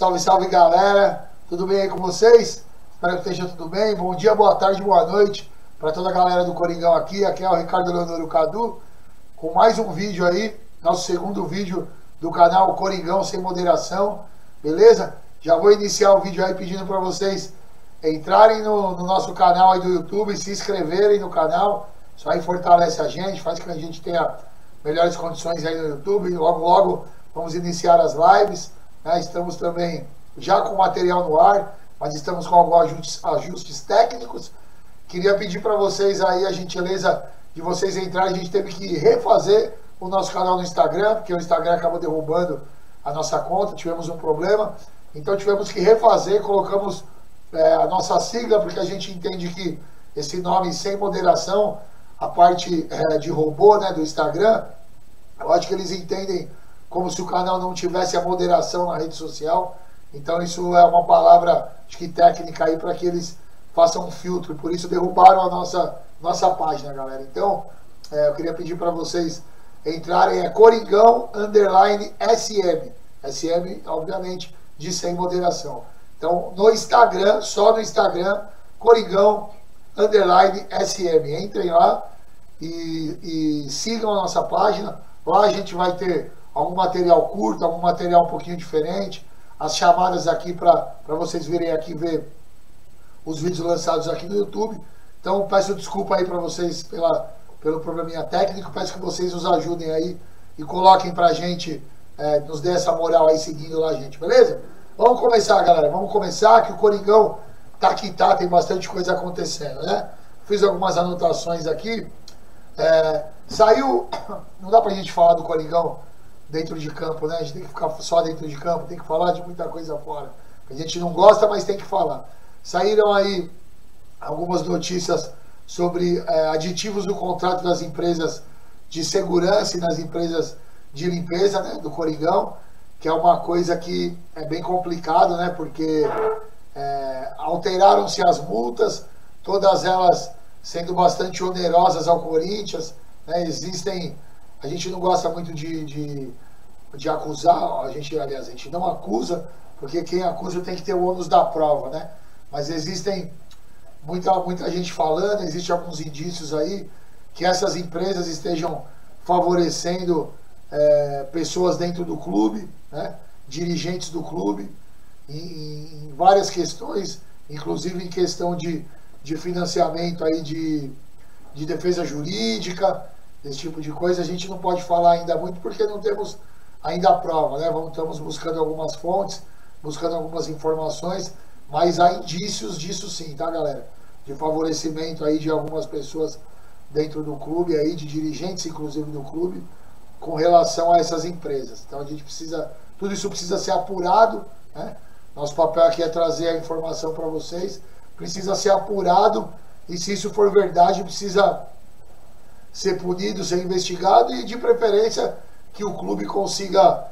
Salve, salve galera, tudo bem aí com vocês? Espero que esteja tudo bem. Bom dia, boa tarde, boa noite para toda a galera do Coringão aqui. Aqui é o Ricardo Leonor Cadu, com mais um vídeo aí, nosso segundo vídeo do canal Coringão Sem Moderação, beleza? Já vou iniciar o vídeo aí pedindo para vocês entrarem no nosso canal aí do YouTube, se inscreverem no canal. Isso aí fortalece a gente, faz com que a gente tenha melhores condições aí no YouTube. Logo, logo vamos iniciar as lives, né? Estamos também já com material no ar, mas estamos com alguns ajustes técnicos. Queria pedir para vocês aí a gentileza de vocês entrarem. A gente teve que refazer o nosso canal no Instagram, porque o Instagram acabou derrubando a nossa conta, tivemos um problema. Então tivemos que refazer, colocamos a nossa sigla, porque a gente entende que esse nome Sem Moderação, a parte de robô, né, do Instagram, eu acho que eles entendem como se o canal não tivesse a moderação na rede social. Então isso é uma palavra, acho que técnica aí, para que eles façam um filtro, por isso derrubaram a nossa página, galera. Então eu queria pedir para vocês entrarem, Coringão _SM, SM obviamente de Sem Moderação. Então no Instagram, só no Instagram, Coringão _SM, entrem lá e sigam a nossa página. Lá a gente vai ter algum material curto, algum material um pouquinho diferente, as chamadas aqui para vocês virem aqui ver os vídeos lançados aqui no YouTube. Então peço desculpa aí para vocês pelo probleminha técnico, peço que vocês nos ajudem aí e coloquem pra gente, nos dê essa moral aí seguindo lá a gente, beleza? Vamos começar, galera, vamos começar, que o Coringão tá que tá, tem bastante coisa acontecendo, né? Fiz algumas anotações aqui. Saiu, não dá pra gente falar do Coringão dentro de campo, né? A gente tem que ficar só dentro de campo, tem que falar de muita coisa fora. A gente não gosta, mas tem que falar. Saíram aí algumas notícias sobre aditivos no contrato das empresas de segurança e das empresas de limpeza, né, do Coringão, que é uma coisa que é bem complicado, né? Porque alteraram-se as multas, todas elas sendo bastante onerosas ao Corinthians, né? Existem, a gente não gosta muito de acusar, a gente não acusa, porque quem acusa tem que ter o ônus da prova, né? Mas existem muita gente falando, existem alguns indícios aí que essas empresas estejam favorecendo pessoas dentro do clube, né? Dirigentes do clube, em várias questões, inclusive em questão de financiamento aí de defesa jurídica, esse tipo de coisa. A gente não pode falar ainda muito porque não temos ainda a prova, né? Estamos buscando algumas fontes, buscando algumas informações, mas há indícios disso sim, tá, galera? De favorecimento aí de algumas pessoas dentro do clube, aí, de dirigentes inclusive do clube, com relação a essas empresas. Então a gente precisa, tudo isso precisa ser apurado, né? Nosso papel aqui é trazer a informação para vocês, precisa ser apurado, e se isso for verdade, precisa ser punido, ser investigado, e de preferência que o clube consiga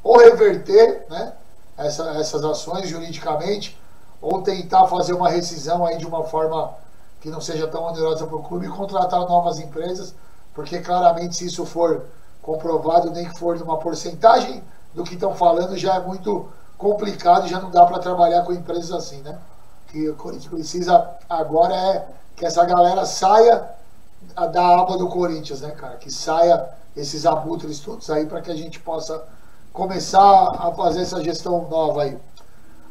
ou reverter, né, essas ações juridicamente, ou tentar fazer uma rescisão aí de uma forma que não seja tão onerosa para o clube e contratar novas empresas, porque claramente, se isso for comprovado, nem que for numa porcentagem do que estão falando, já é muito complicado e já não dá para trabalhar com empresas assim, né? Que o Corinthians precisa agora que essa galera saia da aba do Corinthians, né, cara? Que saia esses abutres todos aí, para que a gente possa começar a fazer essa gestão nova aí.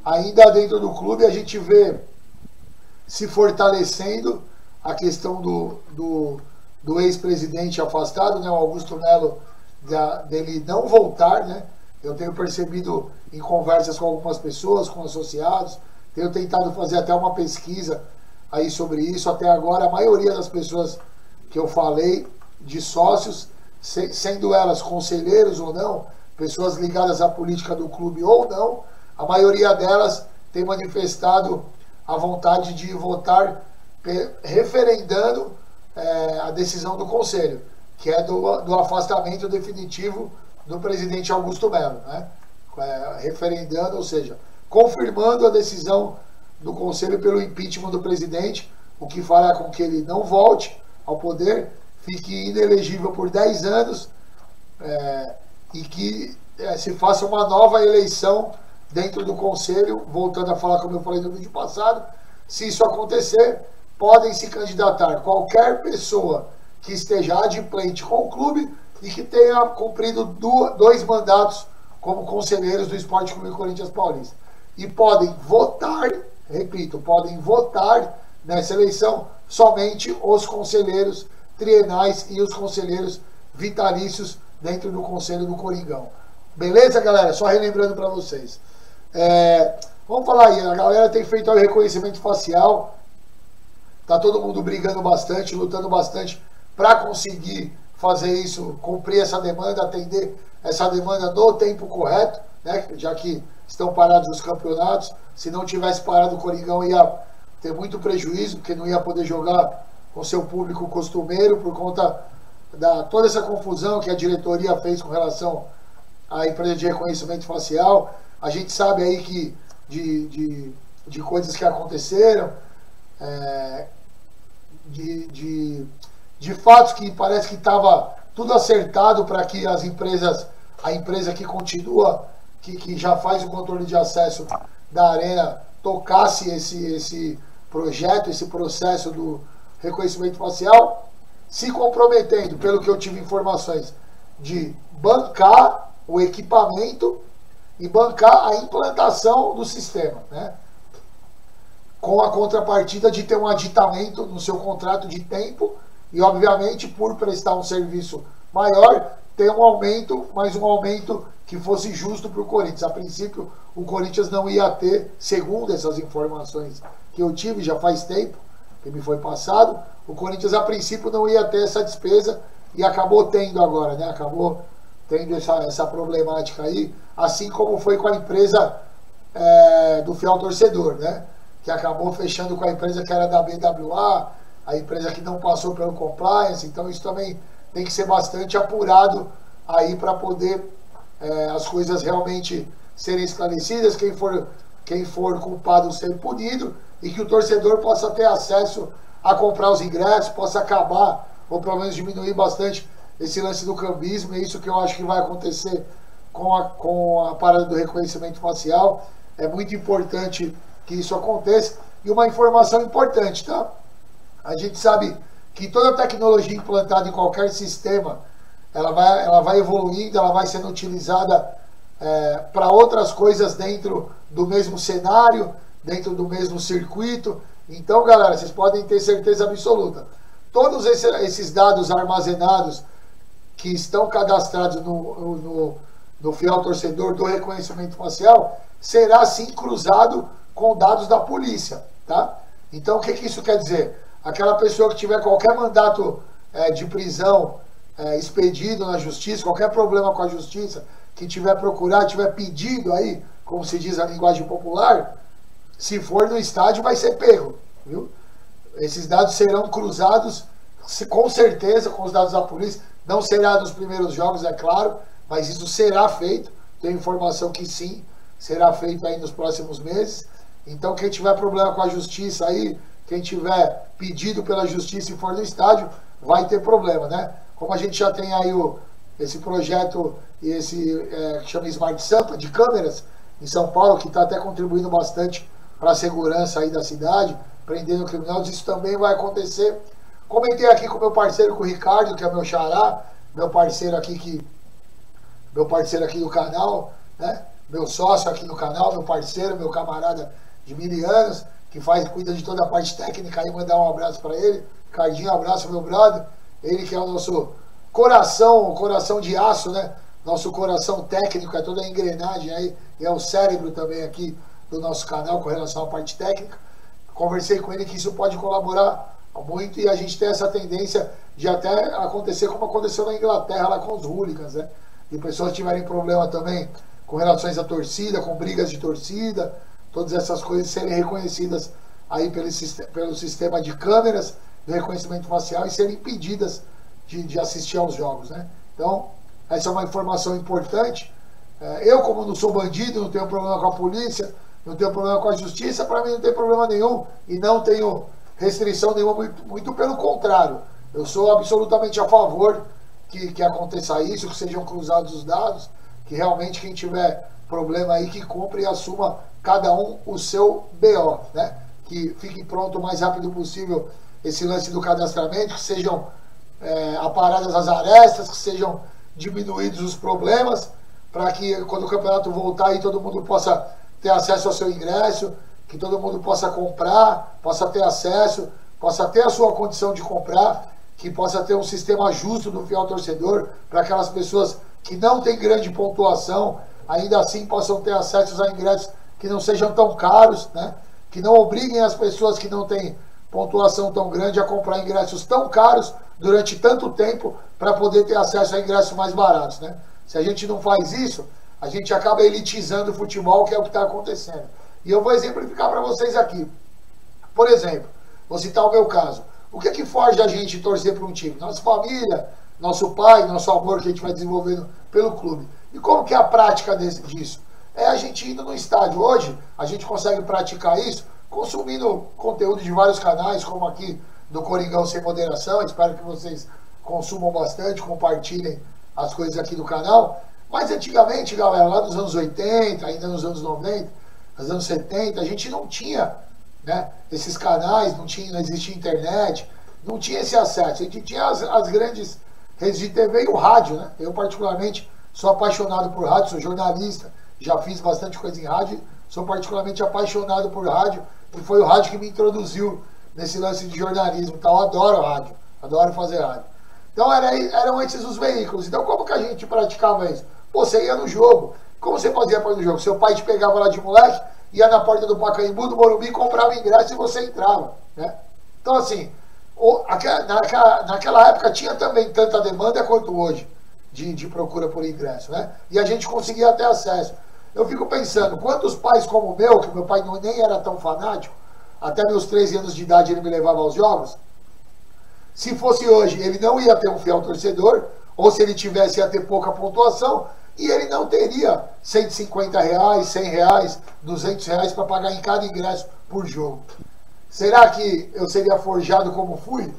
Ainda dentro do clube, a gente vê se fortalecendo a questão do ex-presidente afastado, né, o Augusto Melo, dele não voltar, né? Eu tenho percebido em conversas com algumas pessoas, com associados, tenho tentado fazer até uma pesquisa aí sobre isso. Até agora, a maioria das pessoas que eu falei, de sócios, sendo elas conselheiros ou não, pessoas ligadas à política do clube ou não, a maioria delas tem manifestado a vontade de votar referendando a decisão do Conselho, que é do afastamento definitivo do presidente Augusto Melo, né? Referendando, ou seja, confirmando a decisão do Conselho pelo impeachment do presidente, o que fará com que ele não volte ao poder, fique inelegível por 10 anos, e que se faça uma nova eleição dentro do conselho, voltando a falar como eu falei no vídeo passado, se isso acontecer, podem se candidatar qualquer pessoa que esteja adimplente com o clube e que tenha cumprido 2 mandatos como conselheiros do Esporte Clube Corinthians Paulista. E podem votar, repito, podem votar nessa eleição somente os conselheiros trienais e os conselheiros vitalícios dentro do Conselho do Coringão. Beleza, galera? Só relembrando para vocês. Vamos falar aí, a galera tem feito o reconhecimento facial, tá todo mundo brigando bastante, lutando bastante para conseguir fazer isso, cumprir essa demanda, atender essa demanda no tempo correto, né? Já que estão parados os campeonatos. Se não tivesse parado, o Coringão ia ter muito prejuízo, porque não ia poder jogar com seu público costumeiro por conta da toda essa confusão que a diretoria fez com relação à empresa de reconhecimento facial. A gente sabe aí que de coisas que aconteceram, de fatos que parece que estava tudo acertado para que a empresa que continua, que já faz o controle de acesso da arena, tocasse esse projeto, esse processo do reconhecimento facial, se comprometendo, pelo que eu tive informações, de bancar o equipamento e bancar a implantação do sistema, né? Com a contrapartida de ter um aditamento no seu contrato de tempo e, obviamente, por prestar um serviço maior, ter um aumento, mas um aumento que fosse justo para o Corinthians. A princípio, o Corinthians não ia ter, segundo essas informações que eu tive já faz tempo, que me foi passado, o Corinthians a princípio não ia ter essa despesa e acabou tendo agora, né? Acabou tendo essa problemática aí, assim como foi com a empresa do fiel torcedor, né? Que acabou fechando com a empresa que era da BWA, a empresa que não passou pelo compliance. Então isso também tem que ser bastante apurado aí para poder as coisas realmente serem esclarecidas, quem for culpado ser punido e que o torcedor possa ter acesso a comprar os ingressos, possa acabar ou pelo menos diminuir bastante esse lance do cambismo. É isso que eu acho que vai acontecer com a parada do reconhecimento facial. É muito importante que isso aconteça. E uma informação importante, tá? A gente sabe que toda tecnologia implantada em qualquer sistema, ela vai evoluindo, ela vai sendo utilizada para outras coisas dentro do mesmo cenário, dentro do mesmo circuito. Então, galera, vocês podem ter certeza absoluta. Todos esses dados armazenados que estão cadastrados no fiel torcedor do reconhecimento facial, será sim cruzado com dados da polícia, tá? Então, o que isso quer dizer? Aquela pessoa que tiver qualquer mandato de prisão expedido na justiça, qualquer problema com a justiça, que tiver procurado, tiver pedido aí, como se diz a linguagem popular, se for no estádio vai ser pego, viu? Esses dados serão cruzados com certeza com os dados da polícia. Não será nos primeiros jogos, é claro, mas isso será feito. Tenho informação que sim, será feito aí nos próximos meses. Então quem tiver problema com a justiça aí, quem tiver pedido pela justiça e for no estádio, vai ter problema, né? Como a gente já tem aí esse projeto e esse que chama Smart Sampa, de câmeras em São Paulo, que está até contribuindo bastante para a segurança aí da cidade, prendendo criminosos, isso também vai acontecer. Comentei aqui com meu parceiro, com o Ricardo, que é meu xará, meu parceiro aqui do canal, né? Meu sócio aqui no canal, meu parceiro, meu camarada de 1000 anos, que cuida de toda a parte técnica aí, mandar um abraço para ele. Ricardinho, abraço, meu brother. Ele que é o nosso coração de aço, né? Nosso coração técnico, é toda a engrenagem aí, e é o cérebro também aqui do nosso canal com relação à parte técnica. Conversei com ele que isso pode colaborar muito e a gente tem essa tendência de até acontecer como aconteceu na Inglaterra lá com os hooligans, né? E pessoas tiverem problema também com relações à torcida, com brigas de torcida, todas essas coisas serem reconhecidas aí pelo sistema de câmeras de reconhecimento facial e serem impedidas de assistir aos jogos, né? Então, essa é uma informação importante. Eu, como não sou bandido, não tenho problema com a polícia, não tenho problema com a justiça, para mim não tem problema nenhum e não tenho restrição nenhuma, muito pelo contrário. Eu sou absolutamente a favor que aconteça isso, que sejam cruzados os dados, que realmente quem tiver problema aí, que compre e assuma cada um o seu BO, né? Que fique pronto o mais rápido possível esse lance do cadastramento, que sejam aparadas as arestas, que sejam diminuídos os problemas, para que quando o campeonato voltar aí todo mundo possa ter acesso ao seu ingresso, que todo mundo possa comprar, possa ter acesso, possa ter a sua condição de comprar, que possa ter um sistema justo do fiel torcedor, para aquelas pessoas que não têm grande pontuação, ainda assim possam ter acesso a ingressos que não sejam tão caros, né? Que não obriguem as pessoas que não têm pontuação tão grande a comprar ingressos tão caros durante tanto tempo para poder ter acesso a ingressos mais baratos, né? Se a gente não faz isso, a gente acaba elitizando o futebol, que é o que está acontecendo. E eu vou exemplificar para vocês aqui. Por exemplo, vou citar o meu caso. O que é que forja a gente torcer para um time? Nossa família, nosso pai, nosso amor que a gente vai desenvolvendo pelo clube. E como que é a prática disso? É a gente indo no estádio. Hoje, a gente consegue praticar isso consumindo conteúdo de vários canais, como aqui do Coringão Sem Moderação. Espero que vocês consumam bastante, compartilhem as coisas aqui do canal. Mas antigamente, galera, lá nos anos 80, ainda nos anos 90, nos anos 70, a gente não tinha, né, esses canais, não existia internet, não tinha esse acesso. A gente tinha as grandes redes de TV e o rádio, né? Eu, particularmente, sou apaixonado por rádio, sou jornalista, já fiz bastante coisa em rádio, sou particularmente apaixonado por rádio, e foi o rádio que me introduziu nesse lance de jornalismo. Então, eu adoro rádio, adoro fazer rádio. Então, eram esses os veículos. Então, como que a gente praticava isso? Pô, você ia no jogo. Como você fazia para ir no jogo? Seu pai te pegava lá de moleque, ia na porta do Pacaembu, do Morumbi, comprava ingresso e você entrava, né? Então, assim, naquela época tinha também tanta demanda quanto hoje de procura por ingresso, né? E a gente conseguia ter acesso. Eu fico pensando, quantos pais como o meu, que meu pai nem era tão fanático, até meus 13 anos de idade ele me levava aos jogos, se fosse hoje, ele não ia ter um fiel torcedor, ou se ele tivesse, ia ter pouca pontuação, e ele não teria R$150, R$100, R$200 para pagar em cada ingresso por jogo. Será que eu seria forjado como fui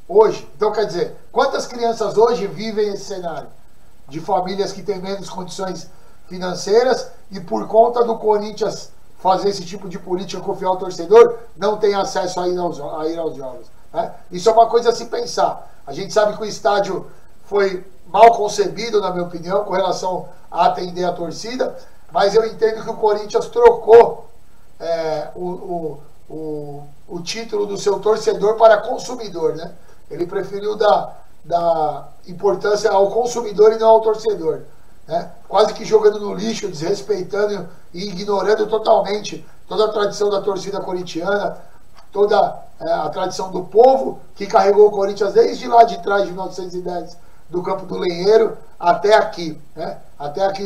hoje? Então, quer dizer, quantas crianças hoje vivem esse cenário? De famílias que têm menos condições financeiras e por conta do Corinthians fazer esse tipo de política com o fiel torcedor, não tem acesso a ir aos jogos, né? Isso é uma coisa a se pensar. A gente sabe que o estádio foi mal concebido, na minha opinião, com relação a atender a torcida, mas eu entendo que o Corinthians trocou o título do seu torcedor para consumidor, né? Ele preferiu dar importância ao consumidor e não ao torcedor, né? Quase que jogando no lixo, desrespeitando e ignorando totalmente toda a tradição da torcida corintiana, toda a tradição do povo que carregou o Corinthians desde lá de trás, de 1910, do Campo do Lenheiro até aqui, né? Até aqui,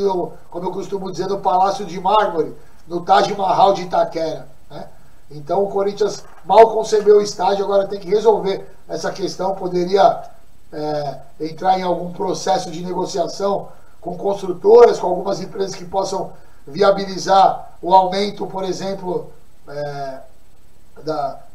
como eu costumo dizer, no Palácio de Mármore, no Taj Mahal de Itaquera, né? Então o Corinthians mal concebeu o estádio, agora tem que resolver essa questão. Poderia entrar em algum processo de negociação com construtoras, com algumas empresas que possam viabilizar o aumento, por exemplo,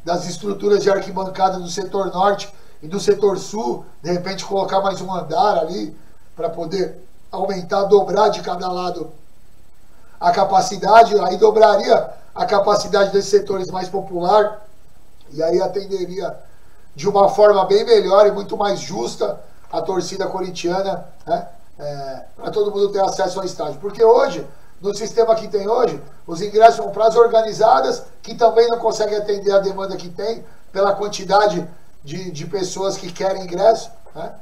das estruturas de arquibancada do setor norte e do setor sul, de repente colocar mais um andar ali, para poder aumentar, dobrar de cada lado a capacidade, aí dobraria a capacidade desses setores mais popular, e aí atenderia de uma forma bem melhor e muito mais justa a torcida corintiana, né? Para todo mundo ter acesso ao estádio. Porque hoje, no sistema que tem hoje, os ingressos são para as organizadas, que também não conseguem atender a demanda que tem, pela quantidade de pessoas que querem ingresso, né?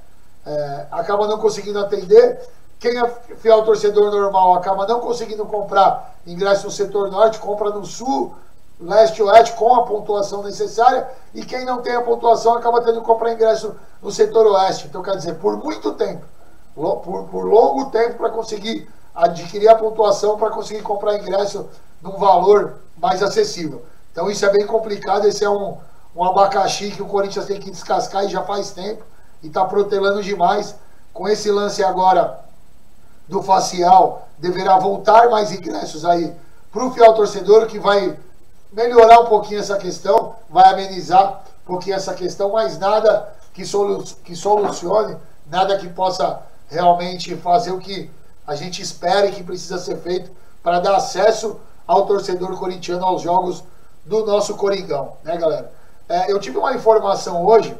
Acaba não conseguindo atender. Quem é fiel torcedor normal acaba não conseguindo comprar ingresso no setor norte, compra no sul, leste e oeste com a pontuação necessária, e quem não tem a pontuação acaba tendo que comprar ingresso no setor oeste. Então, quer dizer, por muito tempo, por longo tempo, para conseguir adquirir a pontuação, para conseguir comprar ingresso num valor mais acessível. Então isso é bem complicado. Esse é um abacaxi que o Corinthians tem que descascar, e já faz tempo, e está protelando demais. Com esse lance agora do facial, deverá voltar mais ingressos aí para o fiel torcedor, que vai melhorar um pouquinho essa questão, vai amenizar um pouquinho essa questão, mas nada que solucione, nada que possa realmente fazer a gente espera e que precisa ser feito para dar acesso ao torcedor corintiano aos jogos do nosso Coringão, né, galera? Eu tive uma informação hoje.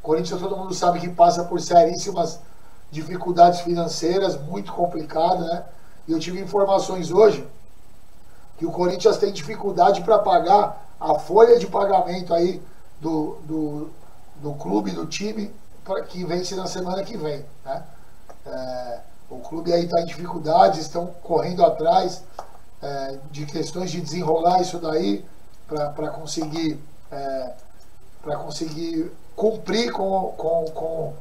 Corinthians, todo mundo sabe que passa por seríssimas dificuldades financeiras, muito complicado, né? E eu tive informações hoje que o Corinthians tem dificuldade para pagar a folha de pagamento aí do clube, do time, que vence na semana que vem, né? O clube aí está em dificuldades, estão correndo atrás de questões de desenrolar isso daí para conseguir cumprir com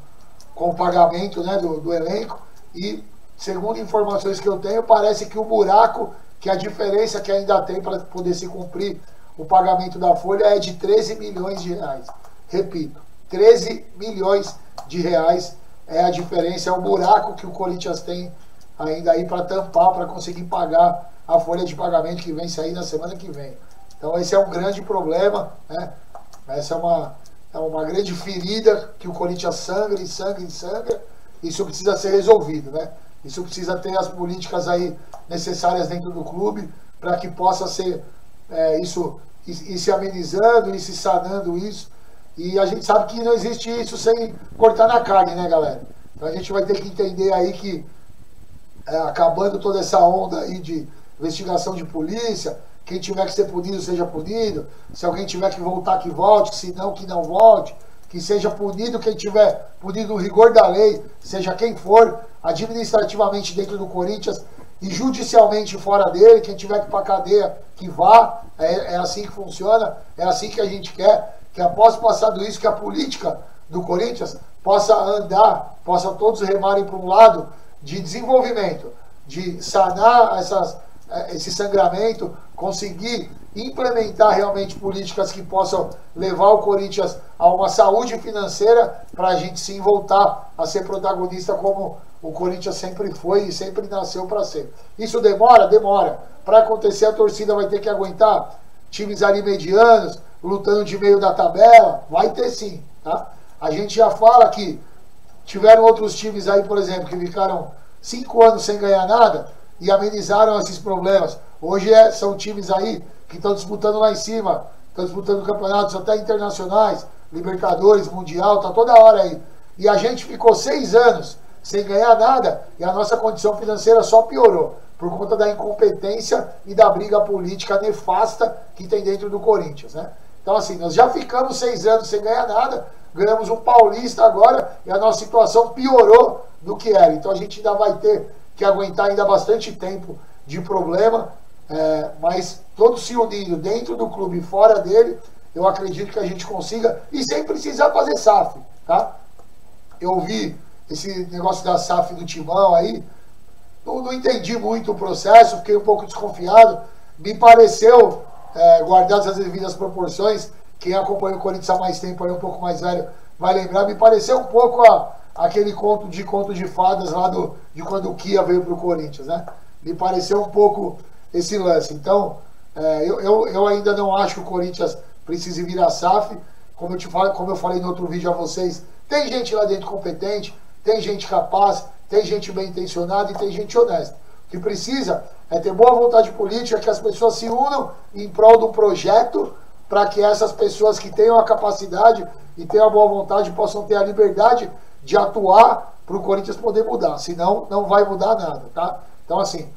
o pagamento, né, do elenco. E segundo informações que eu tenho, parece que o buraco, que a diferença que ainda tem para poder se cumprir o pagamento da folha é de 13 milhões de reais. Repito, 13 milhões de reais é a diferença, é o buraco que o Corinthians tem ainda aí para tampar, para conseguir pagar a folha de pagamento que vem sair na semana que vem. Então esse é um grande problema, né? Essa é uma grande ferida que o Corinthians sangra e sangra e sangra. Isso precisa ser resolvido, né? Isso precisa ter as políticas aí necessárias dentro do clube para que possa ser isso ir se amenizando, ir se sanando isso. E a gente sabe que não existe isso sem cortar na carne, né, galera? Então a gente vai ter que entender aí que acabando toda essa onda aí de investigação de polícia, quem tiver que ser punido, seja punido. Se alguém tiver que voltar, que volte. Se não, que não volte. Que seja punido quem tiver punido no rigor da lei, seja quem for, administrativamente dentro do Corinthians e judicialmente fora dele. Quem tiver que ir para cadeia, que vá. É assim que funciona. É assim que a gente quer. Que após passado isso, que a política do Corinthians possa andar, possa todos remarem para um lado de desenvolvimento, de sanar esse sangramento, conseguir implementar realmente políticas que possam levar o Corinthians a uma saúde financeira para a gente sim voltar a ser protagonista como o Corinthians sempre foi e sempre nasceu para ser. Isso demora? Demora. Para acontecer, a torcida vai ter que aguentar times ali medianos, lutando de meio da tabela, vai ter sim, tá? A gente já fala que tiveram outros times aí, por exemplo, que ficaram 5 anos sem ganhar nada e amenizaram esses problemas. Hoje são times aí que estão disputando lá em cima, estão disputando campeonatos até internacionais, Libertadores, Mundial, tá toda hora aí. E a gente ficou 6 anos sem ganhar nada e a nossa condição financeira só piorou por conta da incompetência e da briga política nefasta que tem dentro do Corinthians, né? Então assim, nós já ficamos 6 anos sem ganhar nada, ganhamos um paulista agora e a nossa situação piorou do que era. Então a gente ainda vai ter que aguentar ainda bastante tempo de problema, mas todos se unindo dentro do clube e fora dele, eu acredito que a gente consiga, e sem precisar fazer SAF, tá? Eu vi esse negócio da SAF do Timão aí, não entendi muito o processo, fiquei um pouco desconfiado, me pareceu, guardadas as devidas proporções, quem acompanha o Corinthians há mais tempo, aí um pouco mais velho, vai lembrar, me pareceu um pouco aquele conto de fadas lá de quando o Kia veio para o Corinthians, né? Me pareceu um pouco esse lance. Então, eu ainda não acho que o Corinthians precise virar SAF. Como eu falei no outro vídeo a vocês, tem gente lá dentro competente, tem gente capaz, tem gente bem intencionada e tem gente honesta. O que precisa é ter boa vontade política, que as pessoas se unam em prol do projeto, para que essas pessoas que tenham a capacidade e tenham a boa vontade possam ter a liberdade de atuar para o Corinthians poder mudar. Senão, não vai mudar nada, tá? Então, assim,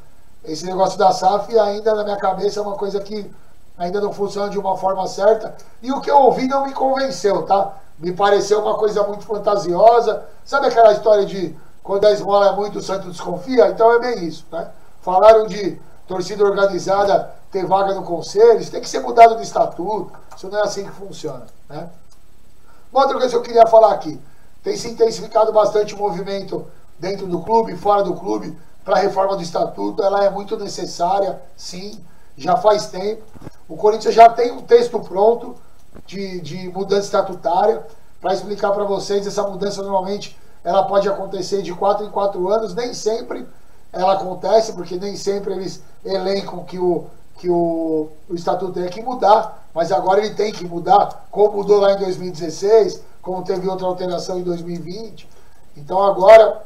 esse negócio da SAF ainda na minha cabeça é uma coisa que ainda não funciona de uma forma certa. E o que eu ouvi não me convenceu, tá? Me pareceu uma coisa muito fantasiosa. Sabe aquela história de quando a esmola é muito, o santo desconfia? Então é bem isso, né? Falaram de torcida organizada ter vaga no conselho, isso tem que ser mudado no estatuto, isso não é assim que funciona, né? Uma outra coisa que eu queria falar aqui, tem se intensificado bastante o movimento dentro do clube, fora do clube, para a reforma do estatuto. Ela é muito necessária, sim, já faz tempo. O Corinthians já tem um texto pronto de mudança estatutária. Para explicar para vocês, essa mudança normalmente ela pode acontecer de 4 em 4 anos, nem sempre ela acontece, porque nem sempre eles elencam que o estatuto tem que mudar, mas agora ele tem que mudar, como mudou lá em 2016, como teve outra alteração em 2020. Então agora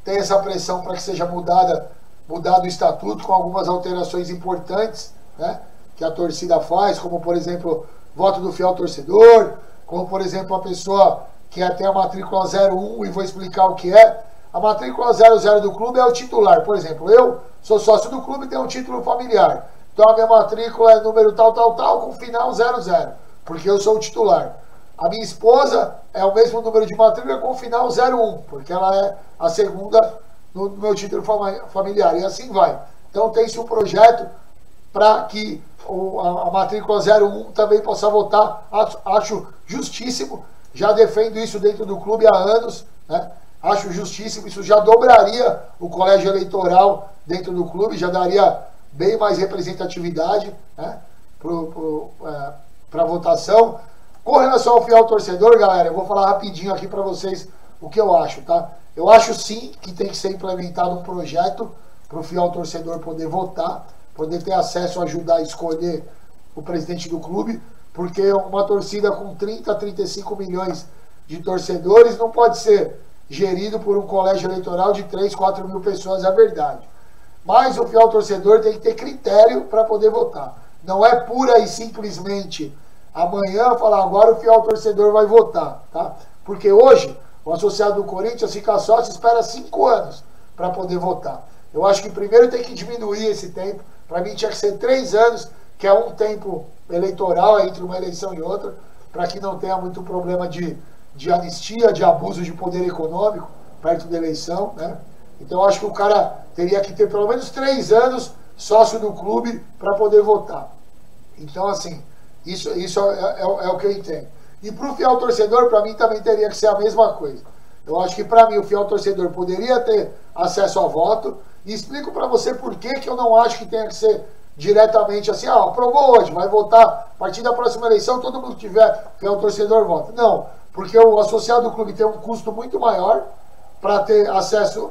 tem essa pressão para que seja mudado o estatuto com algumas alterações importantes, né, que a torcida faz, como por exemplo, voto do fiel torcedor, como por exemplo a pessoa que tem a matrícula 01, e vou explicar o que é. A matrícula 00 do clube é o titular. Por exemplo, eu sou sócio do clube e tenho um título familiar. Então a minha matrícula é número tal, com final 00, porque eu sou o titular. A minha esposa é o mesmo número de matrícula com final 01, porque ela é a segunda no meu título familiar. E assim vai. Então tem-se um projeto para que a matrícula 01 também possa votar. Acho justíssimo. Já defendo isso dentro do clube há anos, né? Acho justíssimo. Isso já dobraria o colégio eleitoral dentro do clube, já daria bem mais representatividade, né, para a votação. Com relação ao fiel torcedor, galera, eu vou falar rapidinho aqui para vocês o que eu acho, tá? Eu acho sim que tem que ser implementado um projeto para o fiel torcedor poder votar, poder ter acesso a ajudar a escolher o presidente do clube, porque uma torcida com 30, 35 milhões de torcedores não pode ser gerido por um colégio eleitoral de 3, 4 mil pessoas, é verdade. Mas o fiel torcedor tem que ter critério para poder votar. Não é pura e simplesmente amanhã falar agora o fiel torcedor vai votar, tá? Porque hoje o associado do Corinthians fica sócio, espera 5 anos para poder votar. Eu acho que primeiro tem que diminuir esse tempo. Para mim tinha que ser 3 anos, que é um tempo eleitoral entre uma eleição e outra, para que não tenha muito problema de anistia, de abuso de poder econômico perto da eleição, né? Então eu acho que o cara teria que ter pelo menos 3 anos sócio do clube para poder votar. Então, assim, isso é o que eu entendo. E para o fiel torcedor, para mim também teria que ser a mesma coisa. Eu acho que para mim o fiel torcedor poderia ter acesso ao voto. E explico para você por que eu não acho que tenha que ser diretamente assim, aprovou hoje, vai votar a partir da próxima eleição, todo mundo que tiver fiel torcedor vota. Não, porque o associado do clube tem um custo muito maior para ter acesso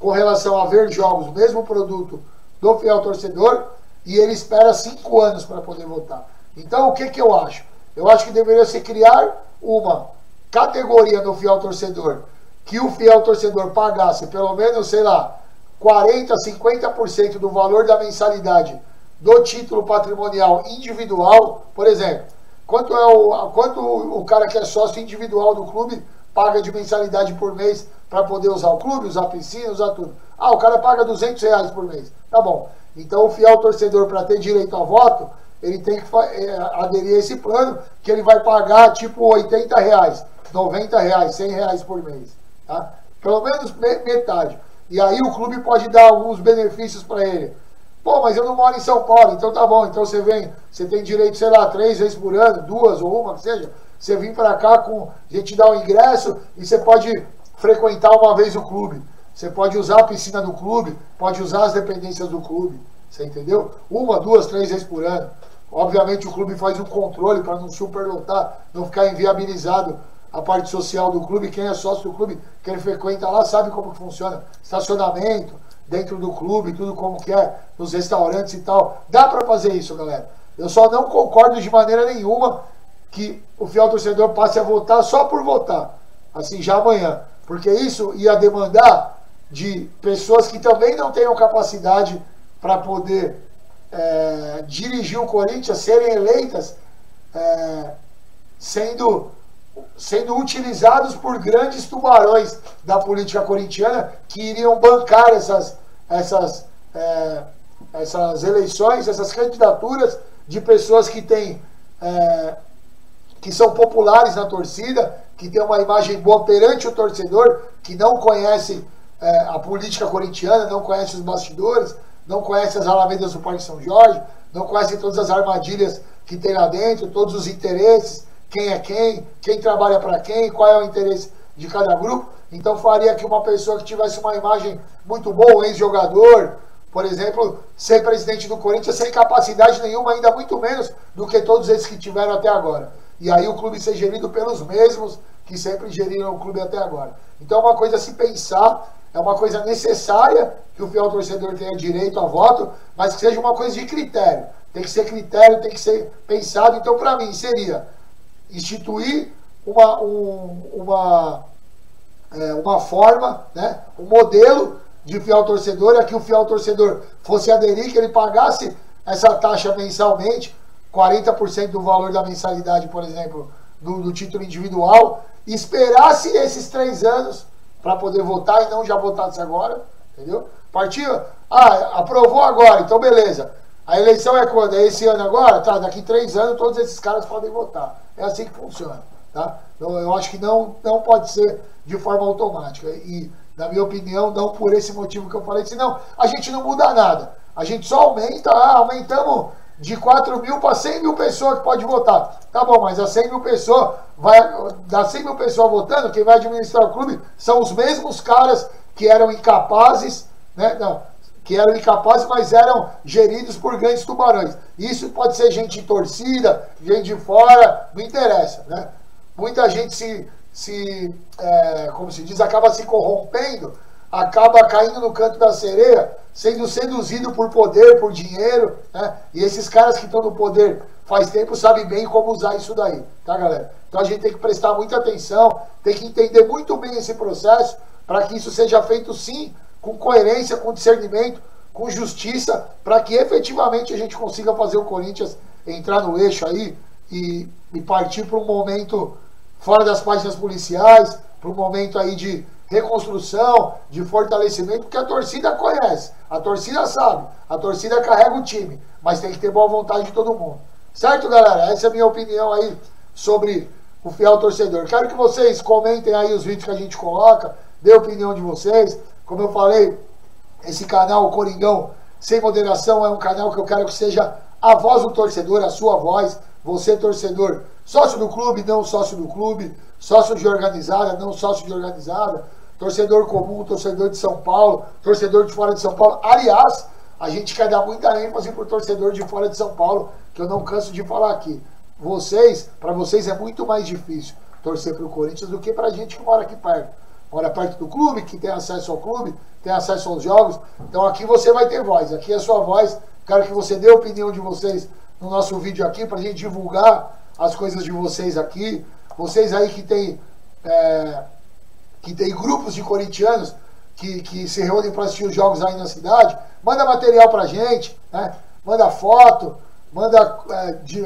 com relação a ver jogos, mesmo produto do fiel torcedor, e ele espera 5 anos para poder votar. Então, o que eu acho? Eu acho que deveria se criar uma categoria no fiel torcedor, que o fiel torcedor pagasse pelo menos, sei lá, 40%, 50% do valor da mensalidade do título patrimonial individual. Por exemplo, quanto o cara que é sócio individual do clube paga de mensalidade por mês para poder usar o clube, usar a piscina, usar tudo. O cara paga R$200 por mês. Tá bom. Então o fiel torcedor, para ter direito a voto, ele tem que aderir a esse plano, que ele vai pagar tipo R$80, R$90, R$100 por mês. Tá? Pelo menos metade. E aí o clube pode dar alguns benefícios para ele. Pô, mas eu não moro em São Paulo, então tá bom. Então você tem direito, sei lá, 3 vezes por ano, 2 ou uma, que seja. Você vir para cá, a gente dá o ingresso e você pode frequentar uma vez o clube. Você pode usar a piscina do clube, pode usar as dependências do clube. Você entendeu? 1, 2, 3 vezes por ano. Obviamente o clube faz um controle para não superlotar, não ficar inviabilizado a parte social do clube. Quem é sócio do clube, quem frequenta lá, sabe como que funciona. Estacionamento dentro do clube, tudo como que é, nos restaurantes e tal. Dá para fazer isso, galera. Eu só não concordo de maneira nenhuma que o fiel torcedor passe a votar só por votar, assim, já amanhã. Porque isso ia demandar de pessoas que também não tenham capacidade para poder dirigir o Corinthians, serem eleitas, sendo utilizados por grandes tubarões da política corintiana que iriam bancar essas eleições, essas candidaturas de pessoas que têm que são populares na torcida, que têm uma imagem boa perante o torcedor, que não conhece a política corintiana, não conhece os bastidores, não conhece as alamedas do Parque São Jorge, não conhece todas as armadilhas que tem lá dentro, todos os interesses, quem é quem trabalha para quem, qual é o interesse de cada grupo. Então faria que uma pessoa que tivesse uma imagem muito boa, um ex-jogador, por exemplo, ser presidente do Corinthians sem capacidade nenhuma, ainda muito menos do que todos esses que tiveram até agora. E aí o clube ser gerido pelos mesmos que sempre geriram o clube até agora. Então é uma coisa a se pensar, é uma coisa necessária que o fiel torcedor tenha direito a voto, mas que seja uma coisa de critério. Tem que ser critério, tem que ser pensado. Então, para mim, seria instituir uma forma, né, um modelo de fiel torcedor, é que o fiel torcedor fosse aderir, que ele pagasse essa taxa mensalmente, 40% do valor da mensalidade, por exemplo, do título individual, e esperasse esses 3 anos para poder votar e não já votasse agora, entendeu? Partiu, aprovou agora, então beleza. A eleição é quando? É esse ano agora? Tá, daqui 3 anos todos esses caras podem votar. É assim que funciona, tá? Então, eu acho que não pode ser de forma automática. E, na minha opinião, não por esse motivo que eu falei, senão a gente não muda nada. A gente só aumentamos de 4 mil para 100 mil pessoas que pode votar. Tá bom, mas as 100 mil pessoas, das 100 mil pessoas votando, quem vai administrar o clube são os mesmos caras que eram incapazes, né? Não, que eram incapazes, mas eram geridos por grandes tubarões. Isso pode ser gente de torcida, gente de fora, não interessa, né? Muita gente como se diz, acaba se corrompendo, acaba caindo no canto da sereia, sendo seduzido por poder, por dinheiro, né? E esses caras que estão no poder faz tempo sabem bem como usar isso daí, tá, galera? Então a gente tem que prestar muita atenção, tem que entender muito bem esse processo, para que isso seja feito sim, com coerência, com discernimento, com justiça, para que efetivamente a gente consiga fazer o Corinthians entrar no eixo aí e partir para um momento fora das páginas policiais, para um momento aí de reconstrução, de fortalecimento, porque a torcida conhece, a torcida sabe, a torcida carrega o time, mas tem que ter boa vontade de todo mundo. Certo, galera? Essa é a minha opinião aí sobre o fiel torcedor. Quero que vocês comentem aí os vídeos que a gente coloca, dê a opinião de vocês. Como eu falei, esse canal, o Coringão Sem Moderação, é um canal que eu quero que seja a voz do torcedor, a sua voz. Você, torcedor, sócio do clube, não sócio do clube, sócio de organizada, não sócio de organizada, torcedor comum, torcedor de São Paulo, torcedor de fora de São Paulo. Aliás, a gente quer dar muita ênfase para o torcedor de fora de São Paulo, que eu não canso de falar aqui. Para vocês é muito mais difícil torcer para o Corinthians do que para a gente que mora aqui perto. Mora perto do clube, que tem acesso ao clube, tem acesso aos jogos. Então aqui você vai ter voz, aqui é a sua voz. Quero que você dê a opinião de vocês no nosso vídeo aqui, para a gente divulgar as coisas de vocês aqui. Vocês aí que tem grupos de corintianos que se reúnem para assistir os jogos aí na cidade, manda material pra gente, né? Manda foto,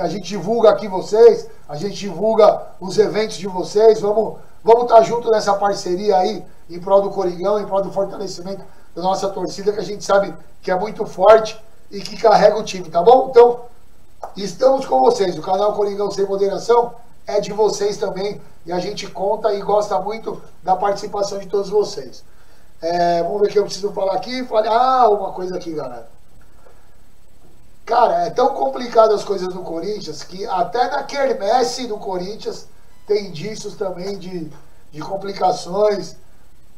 a gente divulga aqui vocês, a gente divulga os eventos de vocês, vamos estar junto nessa parceria aí, em prol do Coringão, em prol do fortalecimento da nossa torcida, que a gente sabe que é muito forte e que carrega o time, tá bom? Então, estamos com vocês, o canal Coringão Sem Moderação é de vocês também, e a gente conta e gosta muito da participação de todos vocês. Vamos ver o que eu preciso falar aqui. Uma coisa aqui, galera. Cara, é tão complicado as coisas do Corinthians que até na quermesse do Corinthians tem indícios também de complicações,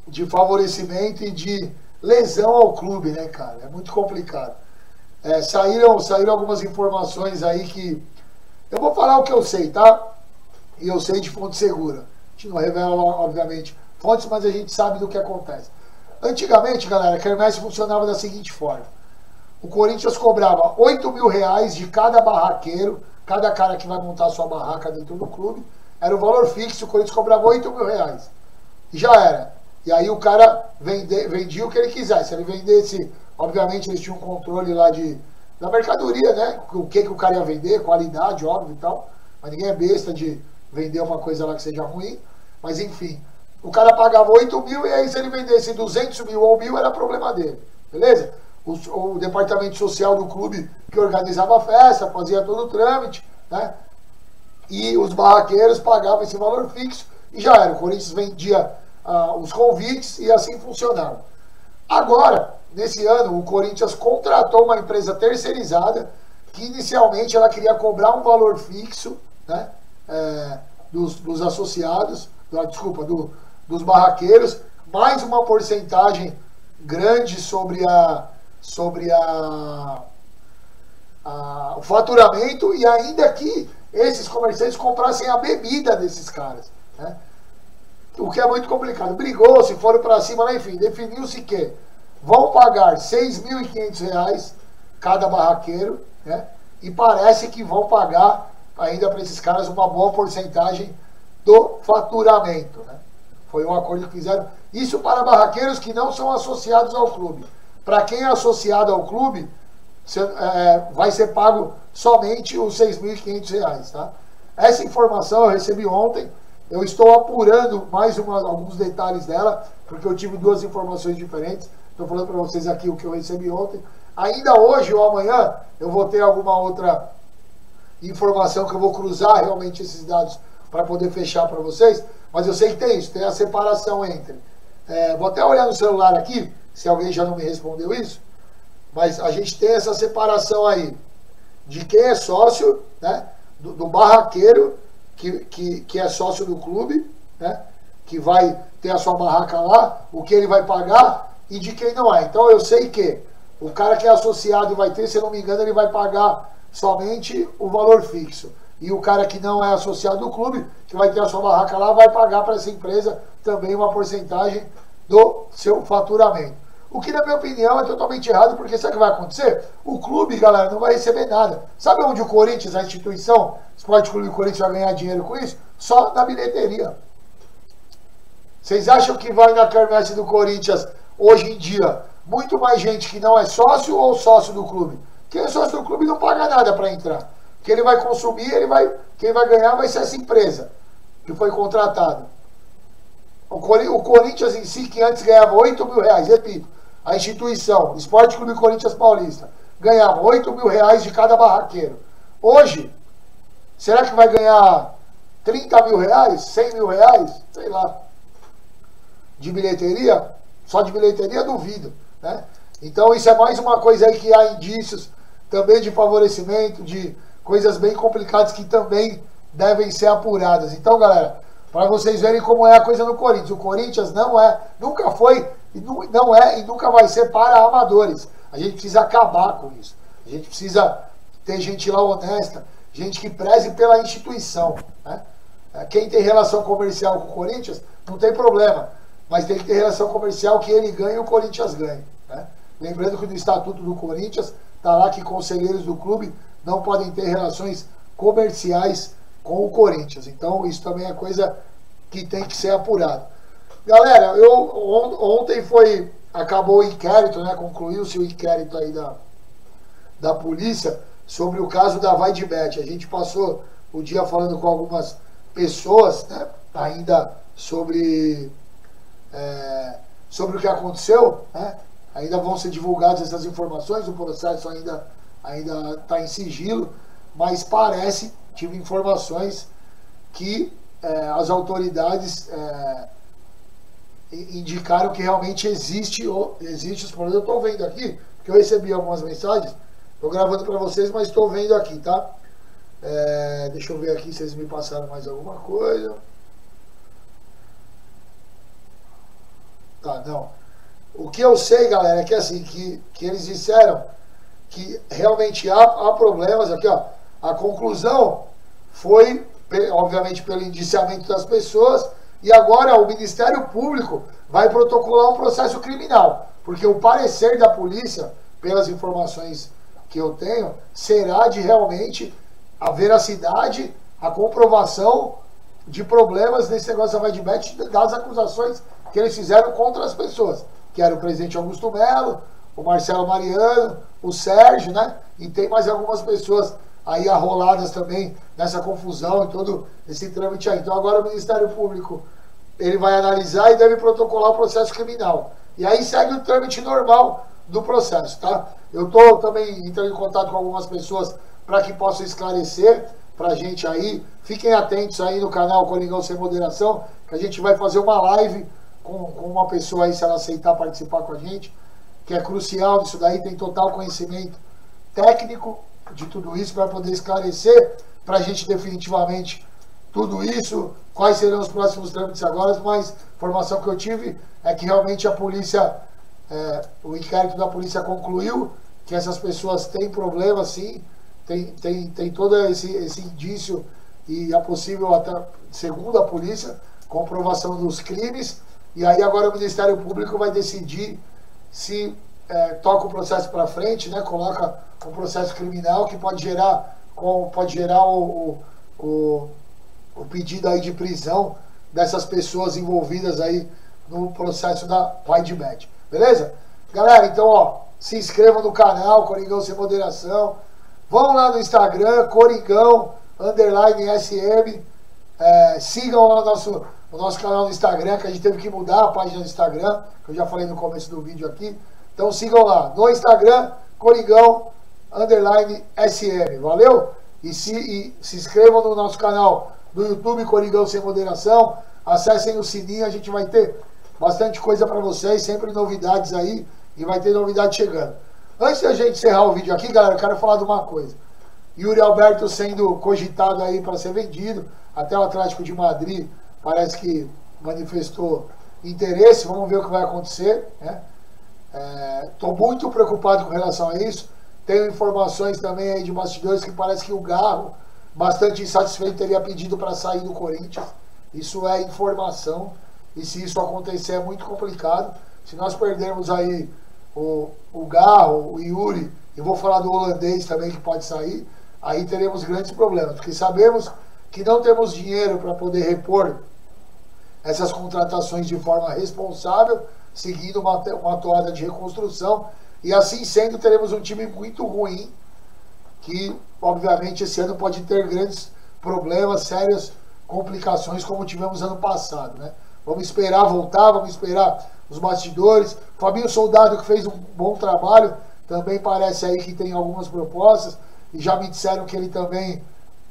de favorecimento e de lesão ao clube, né, cara? É muito complicado. Saíram algumas informações aí que... Eu vou falar o que eu sei, tá? E eu sei de fonte segura. A gente não revela, obviamente, fontes, mas a gente sabe do que acontece. Antigamente, galera, a quermesse funcionava da seguinte forma. O Corinthians cobrava 8 mil reais de cada barraqueiro, cada cara que vai montar a sua barraca dentro do clube. Era o valor fixo, o Corinthians cobrava 8 mil reais. E já era. E aí o cara vendia o que ele quisesse. Se ele vendesse, obviamente eles tinham um controle lá da mercadoria, né? O que o cara ia vender, qualidade, óbvio e tal. Mas ninguém é besta de vender uma coisa lá que seja ruim. Mas enfim, o cara pagava 8 mil e aí se ele vendesse 200 mil ou 1.000 era problema dele. Beleza? O departamento social do clube que organizava a festa, fazia todo o trâmite, né? E os barraqueiros pagavam esse valor fixo e já era. O Corinthians vendia os convites e assim funcionava. Agora, nesse ano, o Corinthians contratou uma empresa terceirizada que inicialmente ela queria cobrar um valor fixo, né? Dos associados, dos barraqueiros, mais uma porcentagem grande sobre o faturamento, e ainda que esses comerciantes comprassem a bebida desses caras, né? O que é muito complicado. Brigou-se, foram para cima, né? Enfim, definiu-se que vão pagar R$ 6.500 cada barraqueiro, né? E parece que vão pagar ainda para esses caras uma boa porcentagem do faturamento, né? Foi um acordo que fizeram. Isso para barraqueiros que não são associados ao clube. Para quem é associado ao clube, vai ser pago somente os R$6.500, tá? Essa informação eu recebi ontem. Eu estou apurando mais alguns detalhes dela, porque eu tive duas informações diferentes. Estou falando para vocês aqui o que eu recebi ontem. Ainda hoje ou amanhã eu vou ter alguma outra informação que eu vou cruzar realmente esses dados para poder fechar para vocês. Mas eu sei que tem isso, tem a separação entre... vou até olhar no celular aqui, se alguém já não me respondeu isso. Mas a gente tem essa separação aí de quem é sócio, né, do barraqueiro, que é sócio do clube, né, que vai ter a sua barraca lá, o que ele vai pagar, e de quem não é. Então eu sei que o cara que é associado vai ter, se eu não me engano, ele vai pagar somente o valor fixo. E o cara que não é associado do clube, que vai ter a sua barraca lá, vai pagar para essa empresa também uma porcentagem do seu faturamento. O que, na minha opinião, é totalmente errado, porque sabe o que vai acontecer? O clube, galera, não vai receber nada. Sabe onde o Corinthians, a instituição, Esporte Clube Corinthians, vai ganhar dinheiro com isso? Só na bilheteria. Vocês acham que vai na quermesse do Corinthians, hoje em dia, muito mais gente que não é sócio ou sócio do clube? Quem é sócio do clube não paga nada para entrar. Que ele vai consumir, quem vai ganhar vai ser essa empresa que foi contratada. O Corinthians em si, que antes ganhava R$8.000, repito, a instituição, Esporte Clube Corinthians Paulista, ganhava R$8.000 de cada barraqueiro. Hoje, será que vai ganhar R$30.000, R$100.000? Sei lá. De bilheteria? Só de bilheteria, duvido, né? Então isso é mais uma coisa aí que há indícios também de favorecimento, de coisas bem complicadas que também devem ser apuradas. Então, galera, para vocês verem como é a coisa no Corinthians. O Corinthians nunca foi, não é e nunca vai ser para amadores. A gente precisa acabar com isso. A gente precisa ter gente lá honesta, gente que preze pela instituição, né? Quem tem relação comercial com o Corinthians, não tem problema, mas tem que ter relação comercial que ele ganhe e o Corinthians ganhe, né? Lembrando que no Estatuto do Corinthians está lá que conselheiros do clube não podem ter relações comerciais com o Corinthians. Então isso também é coisa que tem que ser apurado. Galera, ontem acabou o inquérito, né? Concluiu-se o inquérito aí da polícia sobre o caso da Vaidbet. A gente passou o dia falando com algumas pessoas, né, ainda sobre o que aconteceu, né? Ainda vão ser divulgadas essas informações, o processo ainda está em sigilo, mas tive informações que as autoridades indicaram que realmente existe os problemas. Eu estou vendo aqui, porque eu recebi algumas mensagens, estou gravando para vocês, mas estou vendo aqui, tá? Deixa eu ver aqui se eles me passaram mais alguma coisa. Tá, não. O que eu sei, galera, é que assim, que eles disseram que realmente há problemas aqui, ó. A conclusão foi, obviamente, pelo indiciamento das pessoas, e agora o Ministério Público vai protocolar um processo criminal, porque o parecer da polícia, pelas informações que eu tenho, será de realmente a veracidade, a comprovação de problemas nesse negócio da Vaidbet, das acusações que eles fizeram contra as pessoas, que era o presidente Augusto Melo, o Marcelo Mariano, o Sérgio, né? E tem mais algumas pessoas aí arroladas também nessa confusão e todo esse trâmite aí. Então agora o Ministério Público, ele vai analisar e deve protocolar o processo criminal. E aí segue o trâmite normal do processo, tá? Eu estou também entrando em contato com algumas pessoas para que possam esclarecer pra gente aí. Fiquem atentos aí no canal Coringão Sem Moderação, que a gente vai fazer uma live com uma pessoa aí, se ela aceitar participar com a gente, que é crucial nisso daí, tem total conhecimento técnico de tudo isso para poder esclarecer para a gente definitivamente tudo isso, quais serão os próximos trâmites agora, mas a informação que eu tive é que realmente a polícia, o inquérito da polícia concluiu que essas pessoas têm problema sim, tem todo esse indício e a possível, até, segundo a polícia, comprovação dos crimes, e aí agora o Ministério Público vai decidir se toca o processo para frente, né, coloca um processo criminal que pode gerar o pedido aí de prisão dessas pessoas envolvidas aí no processo da PrideBet. Beleza? Galera, então, ó, se inscrevam no canal Coringão Sem Moderação. Vão lá no Instagram, Coringão_SM. Sigam lá o nosso canal no Instagram, que a gente teve que mudar a página do Instagram, que eu já falei no começo do vídeo aqui. Então sigam lá no Instagram, Coringão_SM. Valeu? E se inscrevam no nosso canal do YouTube, Coringão Sem Moderação. Acessem o sininho, a gente vai ter bastante coisa para vocês, sempre novidades aí, e vai ter novidade chegando. Antes da gente encerrar o vídeo aqui, galera, eu quero falar de uma coisa. Yuri Alberto sendo cogitado aí para ser vendido, até o Atlético de Madrid parece que manifestou interesse, vamos ver o que vai acontecer, né? Estou muito preocupado com relação a isso. Tenho informações também aí de bastidores que parece que o Garro, bastante insatisfeito, teria pedido para sair do Corinthians. Isso é informação, e se isso acontecer é muito complicado. Se nós perdermos aí o Garro, o Yuri, e vou falar do holandês também que pode sair, aí teremos grandes problemas, porque sabemos que não temos dinheiro para poder repor essas contratações de forma responsável, seguindo uma toada de reconstrução, e assim sendo teremos um time muito ruim, que obviamente esse ano pode ter grandes problemas, sérias complicações como tivemos ano passado, né? Vamos esperar voltar, vamos esperar os bastidores. Fabinho Soldado, que fez um bom trabalho, também parece aí que tem algumas propostas, e já me disseram que ele também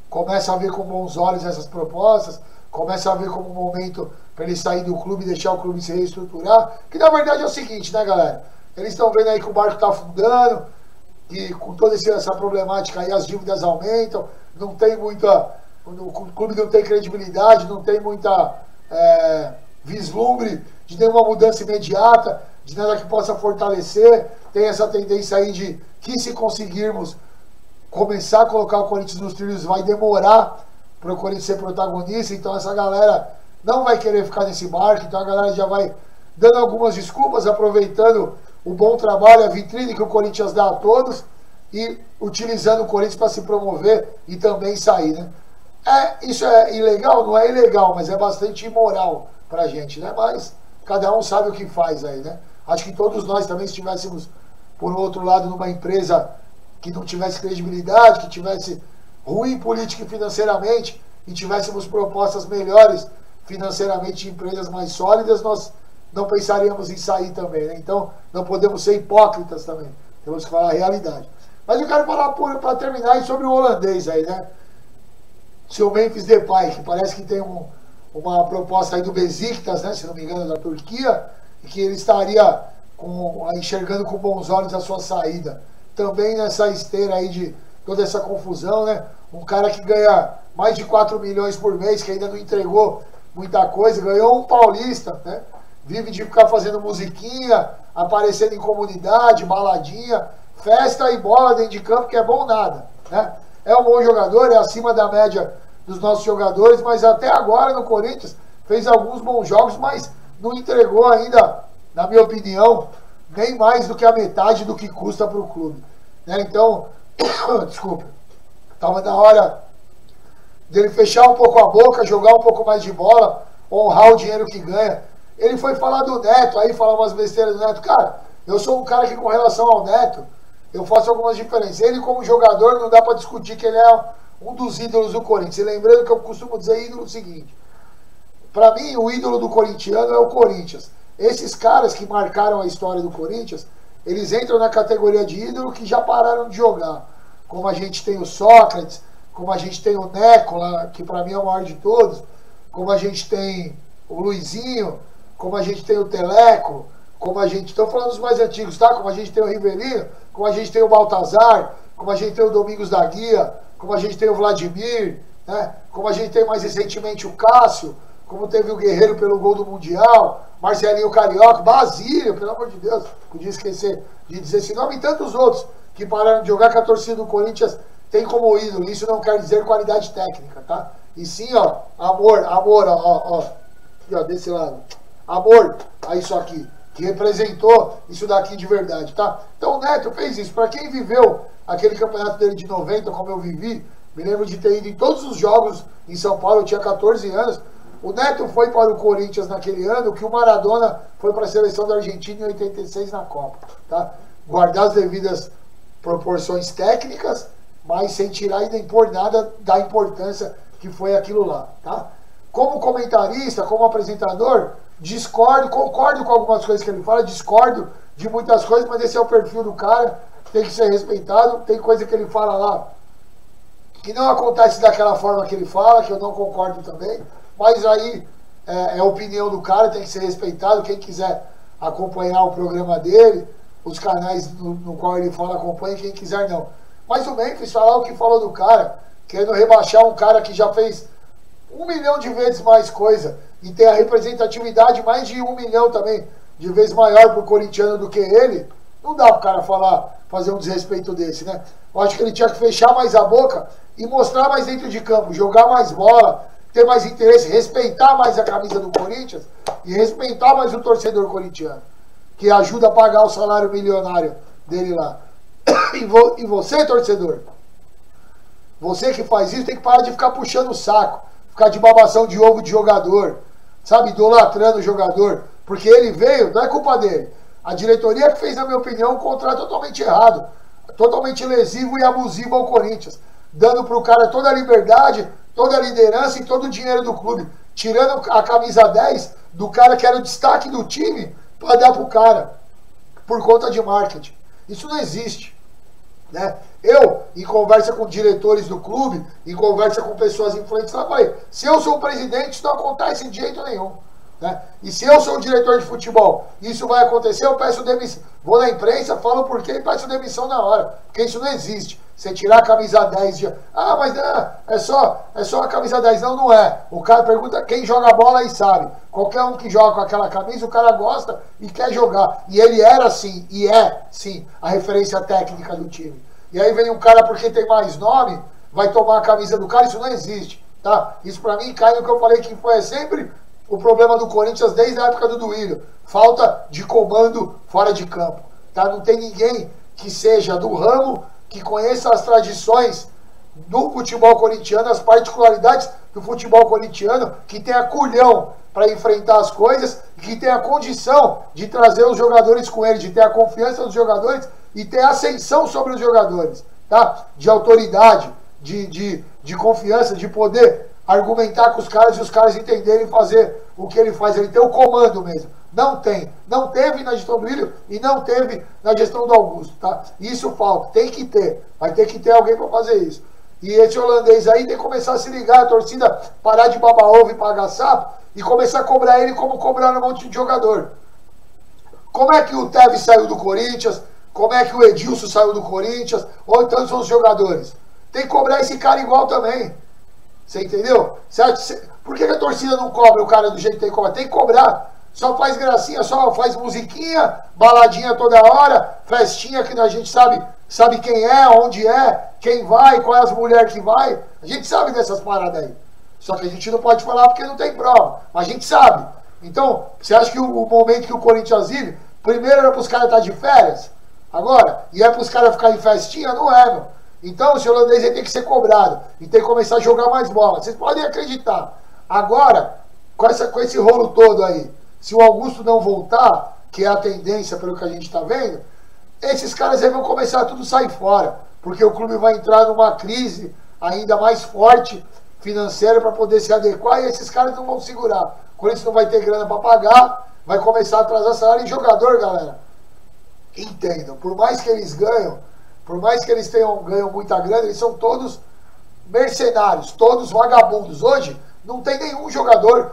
começa a ver com bons olhos essas propostas, começa a ver como um momento para ele sair do clube e deixar o clube se reestruturar, que na verdade é o seguinte, né, galera? Eles estão vendo aí que o barco está afundando, e com toda essa problemática aí as dívidas aumentam, não tem muita, o clube não tem credibilidade, não tem muita vislumbre de nenhuma mudança imediata, de nada que possa fortalecer. Tem essa tendência aí de que, se conseguirmos começar a colocar o Corinthians nos trilhos, vai demorar para o Corinthians ser protagonista. Então essa galera não vai querer ficar nesse barco, então a galera já vai dando algumas desculpas, aproveitando o bom trabalho, a vitrine que o Corinthians dá a todos, e utilizando o Corinthians para se promover e também sair, né? Isso é ilegal? Não é ilegal, mas é bastante imoral pra gente, né? Mas cada um sabe o que faz aí, né? Acho que todos nós também, se estivéssemos, por outro lado, numa empresa que não tivesse credibilidade, que tivesse ruim política e financeiramente, e tivéssemos propostas melhores financeiramente de empresas mais sólidas, nós não pensaríamos em sair também, né? Então não podemos ser hipócritas também, temos que falar a realidade. Mas eu quero falar para terminar aí sobre o holandês aí, né? Seu Memphis Depay, que parece que tem uma proposta aí do Besiktas, né, se não me engano, da Turquia, e que ele estaria enxergando com bons olhos a sua saída. Também nessa esteira aí de toda essa confusão, né? Um cara que ganha mais de 4 milhões por mês, que ainda não entregou muita coisa, ganhou um paulista, né? Vive de ficar fazendo musiquinha, aparecendo em comunidade, baladinha, festa e bola dentro de campo, que é bom nada, né? É um bom jogador, é acima da média dos nossos jogadores, mas até agora no Corinthians fez alguns bons jogos, mas não entregou ainda, na minha opinião, nem mais do que a metade do que custa para o clube, né? Então, desculpa, estava na hora dele fechar um pouco a boca, jogar um pouco mais de bola, honrar o dinheiro que ganha. Ele foi falar do Neto, aí falar umas besteiras do Neto. Cara, eu sou um cara que, com relação ao Neto, eu faço algumas diferenças. Ele, como jogador, não dá para discutir que ele é um dos ídolos do Corinthians. E lembrando que eu costumo dizer ídolo o seguinte: para mim, o ídolo do corintiano é o Corinthians. Esses caras que marcaram a história do Corinthians, eles entram na categoria de ídolo que já pararam de jogar. Como a gente tem o Sócrates, como a gente tem o Neco, lá, que para mim é o maior de todos, como a gente tem o Luizinho, como a gente tem o Teleco, como a gente... Estou falando dos mais antigos, tá? Como a gente tem o Rivelino, como a gente tem o Baltazar, como a gente tem o Domingos da Guia, como a gente tem o Vladimir, né? Como a gente tem mais recentemente o Cássio, como teve o Guerreiro pelo gol do Mundial, Marcelinho Carioca, Basílio, pelo amor de Deus, podia esquecer de dizer esse nome, e tantos outros que pararam de jogar, que a torcida do Corinthians tem como ídolo. Isso não quer dizer qualidade técnica, tá? E sim, ó, amor, ó, aqui, ó, desse lado, amor a isso aqui, que representou isso daqui de verdade, tá? Então o Neto fez isso. Para quem viveu aquele campeonato dele de 90, como eu vivi, me lembro de ter ido em todos os jogos em São Paulo, eu tinha 14 anos, O Neto foi para o Corinthians naquele ano que o Maradona foi para a seleção da Argentina em 86 na Copa. Tá? Guardar as devidas proporções técnicas, mas sem tirar e nem pôr nada da importância que foi aquilo lá. Tá? Como comentarista, como apresentador, discordo, concordo com algumas coisas que ele fala, discordo de muitas coisas, mas esse é o perfil do cara, tem que ser respeitado. Tem coisa que ele fala lá que não acontece daquela forma que ele fala, que eu não concordo também, mas aí é a opinião do cara, tem que ser respeitado. Quem quiser acompanhar o programa dele, os canais no qual ele fala, acompanha, quem quiser não. Mas o Memphis falar o que falou do cara, querendo rebaixar um cara que já fez 1 milhão de vezes mais coisa e tem a representatividade mais de 1 milhão também de vezes maior pro corintiano do que ele, não dá pro cara fazer um desrespeito desse, né? Eu acho que ele tinha que fechar mais a boca e mostrar mais dentro de campo, jogar mais bola, ter mais interesse, respeitar mais a camisa do Corinthians e respeitar mais o torcedor corintiano, que ajuda a pagar o salário milionário dele lá. E você, torcedor, você que faz isso, tem que parar de ficar puxando o saco, ficar de babação de ovo de jogador, sabe, idolatrando o jogador, porque ele veio, não é culpa dele. A diretoria que fez, na minha opinião, um contrato totalmente errado, totalmente lesivo e abusivo ao Corinthians, dando para o cara toda a liberdade, toda a liderança e todo o dinheiro do clube, tirando a camisa 10 do cara que era o destaque do time para dar para o cara, por conta de marketing. Isso não existe. Né? Eu, em conversa com diretores do clube, em conversa com pessoas influentes, eu falei, se eu sou o presidente, isso não acontece de jeito nenhum. Né? E se eu sou o diretor de futebol, isso vai acontecer, eu peço demissão. Vou na imprensa, falo por quê e peço demissão na hora. Porque isso não existe. Você tirar a camisa 10 de... Ah, mas é só a camisa 10. Não, não é. O cara pergunta quem joga bola e sabe. Qualquer um que joga com aquela camisa, o cara gosta e quer jogar. E ele era assim, e é sim, a referência técnica do time. E aí vem um cara porque tem mais nome, vai tomar a camisa do cara, isso não existe. Tá? Isso pra mim cai no que eu falei que foi sempre o problema do Corinthians desde a época do Duílio. Falta de comando fora de campo. Tá? Não tem ninguém que seja do ramo, que conheça as tradições do futebol corintiano, as particularidades do futebol corintiano, que tenha culhão para enfrentar as coisas, que tenha condição de trazer os jogadores com ele, de ter a confiança dos jogadores e ter ascensão sobre os jogadores. Tá? De autoridade, de confiança, de poder argumentar com os caras e os caras entenderem fazer o que ele faz. Ele tem o comando mesmo. Não tem. Não teve na gestão do Willian e não teve na gestão do Augusto. Tá? Isso falta. Tem que ter. Vai ter que ter alguém para fazer isso. E esse holandês aí tem que começar a se ligar, a torcida parar de babar ovo e pagar sapo e começar a cobrar ele como cobraram um monte de jogador. Como é que o Tevez saiu do Corinthians? Como é que o Edilson saiu do Corinthians? Ou então são os jogadores? Tem que cobrar esse cara igual também. Você entendeu? Por que a torcida não cobra o cara do jeito que tem que cobrar? Tem que cobrar. Só faz gracinha, só faz musiquinha, baladinha toda hora, festinha que a gente sabe quem é, onde é, quem vai, quais as mulheres que vai. A gente sabe dessas paradas aí. Só que a gente não pode falar porque não tem prova. Mas a gente sabe. Então, você acha que o momento que o Corinthians vive, primeiro era para os caras estar de férias? Agora? E é para os caras ficarem em festinha? Não é, meu. Então, o seu holandês tem que ser cobrado e tem que começar a jogar mais bola. Vocês podem acreditar. Agora, com esse rolo todo aí, se o Augusto não voltar, que é a tendência pelo que a gente está vendo, esses caras aí vão começar a tudo sair fora. Porque o clube vai entrar numa crise ainda mais forte financeira para poder se adequar e esses caras não vão segurar. O Corinthians não vai ter grana para pagar, vai começar a atrasar salário. E jogador, galera, entendam, por mais que eles ganham, por mais que eles ganham muita grana, eles são todos mercenários, todos vagabundos. Hoje, não tem nenhum jogador,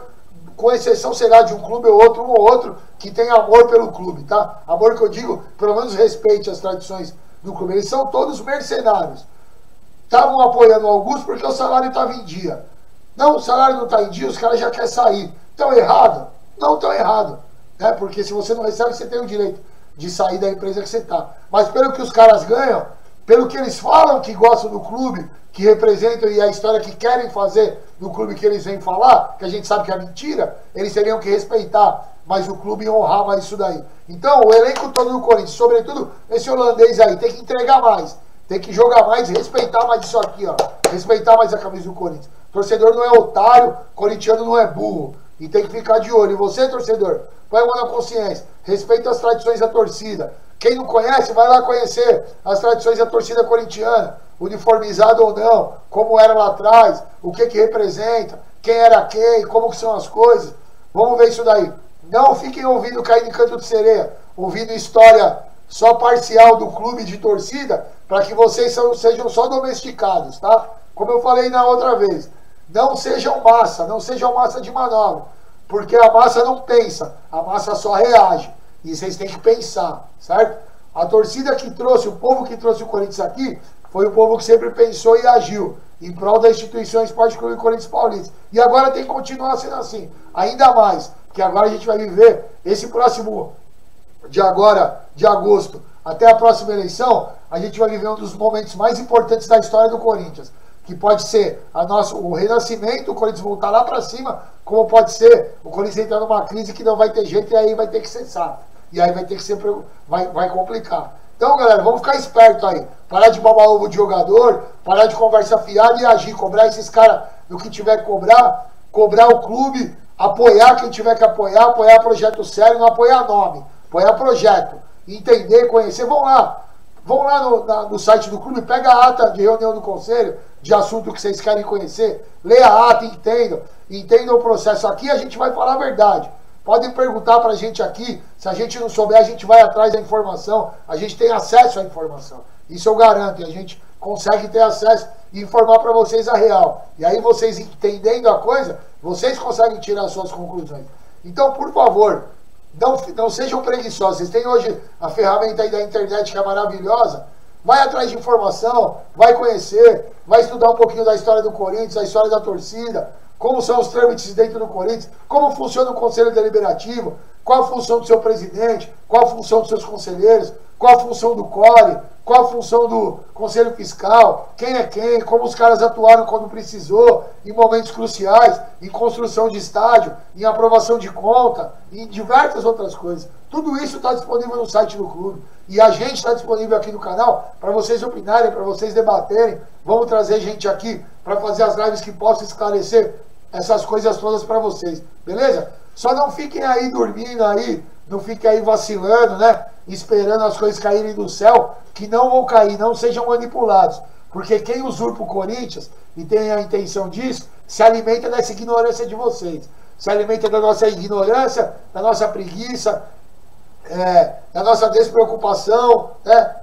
com exceção, será de um clube ou outro, que tem amor pelo clube, tá? Amor que eu digo, pelo menos respeite as tradições do clube. Eles são todos mercenários. Estavam apoiando o Augusto porque o salário estava em dia. Não, o salário não está em dia, os caras já querem sair. Estão errado? Não estão errado. Né? Porque se você não recebe, você tem o direito de sair da empresa que você está. Mas pelo que os caras ganham, pelo que eles falam que gostam do clube, que representam e a história que querem fazer do clube que eles vêm falar, que a gente sabe que é mentira, eles teriam que respeitar mais o clube e honrar mais isso daí. Então, o elenco todo do Corinthians, sobretudo esse holandês aí, tem que entregar mais, tem que jogar mais, respeitar mais isso aqui, ó. Respeitar mais a camisa do Corinthians. Torcedor não é otário, corintiano não é burro. E tem que ficar de olho. E você, torcedor, põe a mão na consciência. Respeita as tradições da torcida. Quem não conhece, vai lá conhecer as tradições da torcida corintiana. Uniformizado ou não, como era lá atrás, o que representa, quem era quem, como que são as coisas. Vamos ver isso daí. Não fiquem ouvindo cair em canto de sereia, ouvindo história só parcial do clube de torcida, para que vocês sejam só domesticados, tá? Como eu falei na outra vez, não sejam massa de manobra, porque a massa não pensa, a massa só reage, e vocês têm que pensar, certo? A torcida que trouxe, o povo que trouxe o Corinthians aqui, foi o povo que sempre pensou e agiu em prol da instituição Esporte Clube Corinthians Paulista. E agora tem que continuar sendo assim, ainda mais, que agora a gente vai viver esse próximo de agosto, até a próxima eleição, a gente vai viver um dos momentos mais importantes da história do Corinthians, que pode ser o renascimento, o Corinthians voltar lá para cima, como pode ser o Corinthians entrar numa crise que não vai ter jeito e aí vai ter que cessar. E aí vai ter que ser, vai complicar. Então, galera, vamos ficar esperto aí. Parar de babar ovo de jogador, parar de conversa fiada e agir. Cobrar esses caras do que tiver que cobrar o clube, apoiar quem tiver que apoiar projeto sério, não apoiar nome, apoiar projeto. Entender, conhecer. Vão lá no site do clube, pega a ata de reunião do conselho, de assunto que vocês querem conhecer, lê a ata, entendam o processo. Aqui a gente vai falar a verdade. Podem perguntar pra gente aqui, se a gente não souber, a gente vai atrás da informação, a gente tem acesso à informação. Isso eu garanto, e a gente consegue ter acesso e informar para vocês a real. E aí vocês entendendo a coisa, vocês conseguem tirar as suas conclusões. Então, por favor, não sejam preguiçosos. Vocês têm hoje a ferramenta aí da internet que é maravilhosa. Vai atrás de informação, vai conhecer, vai estudar um pouquinho da história do Corinthians, a história da torcida, como são os trâmites dentro do Corinthians, como funciona o Conselho Deliberativo, qual a função do seu presidente, qual a função dos seus conselheiros, qual a função do CORE, qual a função do Conselho Fiscal, quem é quem, como os caras atuaram quando precisou, em momentos cruciais, em construção de estádio, em aprovação de conta, em diversas outras coisas. Tudo isso está disponível no site do clube. E a gente está disponível aqui no canal para vocês opinarem, para vocês debaterem. Vamos trazer gente aqui para fazer as lives que possam esclarecer essas coisas todas para vocês. Beleza? Só não fiquem aí dormindo aí, não fiquem aí vacilando, né? Esperando as coisas caírem do céu, que não vão cair, não sejam manipulados. Porque quem usurpa o Corinthians e tem a intenção disso, se alimenta dessa ignorância de vocês. Se alimenta da nossa ignorância, da nossa preguiça, da nossa despreocupação, né?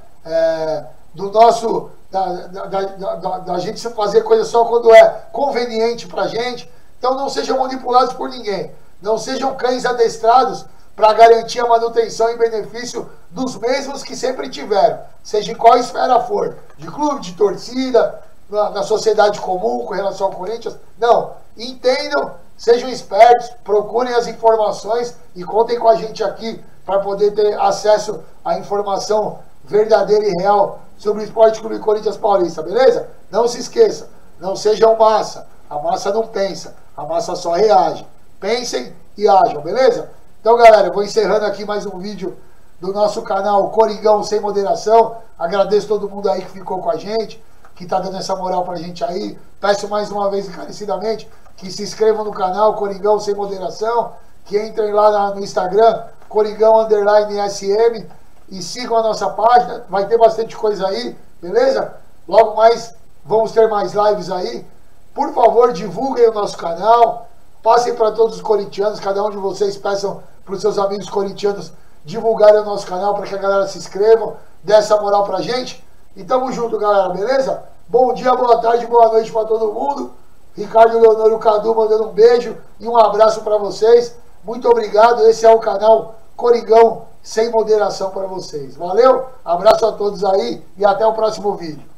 Da gente fazer coisa só quando é conveniente pra gente. Então não sejam manipulados por ninguém. Não sejam cães adestrados para garantir a manutenção e benefício dos mesmos que sempre tiveram, seja em qual esfera for, de clube, de torcida, na sociedade comum com relação ao Corinthians. Não, entendam, sejam espertos, procurem as informações e contem com a gente aqui para poder ter acesso à informação verdadeira e real sobre o Esporte Clube Corinthians Paulista, beleza? Não se esqueça, não sejam massa, a massa não pensa, a massa só reage. Pensem e ajam, beleza? Então, galera, eu vou encerrando aqui mais um vídeo do nosso canal Coringão Sem Moderação. Agradeço todo mundo aí que ficou com a gente, que tá dando essa moral pra gente aí. Peço mais uma vez encarecidamente que se inscrevam no canal Coringão Sem Moderação, que entrem lá no Instagram, Coringão_SM, e sigam a nossa página. Vai ter bastante coisa aí, beleza? Logo mais vamos ter mais lives aí. Por favor, divulguem o nosso canal. Passem para todos os corintianos, cada um de vocês peçam para os seus amigos corintianos divulgarem o nosso canal para que a galera se inscrevam, dê essa moral pra gente. E tamo junto, galera, beleza? Bom dia, boa tarde, boa noite para todo mundo. Ricardo Leonor Cadu mandando um beijo e um abraço para vocês. Muito obrigado, esse é o canal Coringão Sem Moderação para vocês. Valeu, abraço a todos aí e até o próximo vídeo.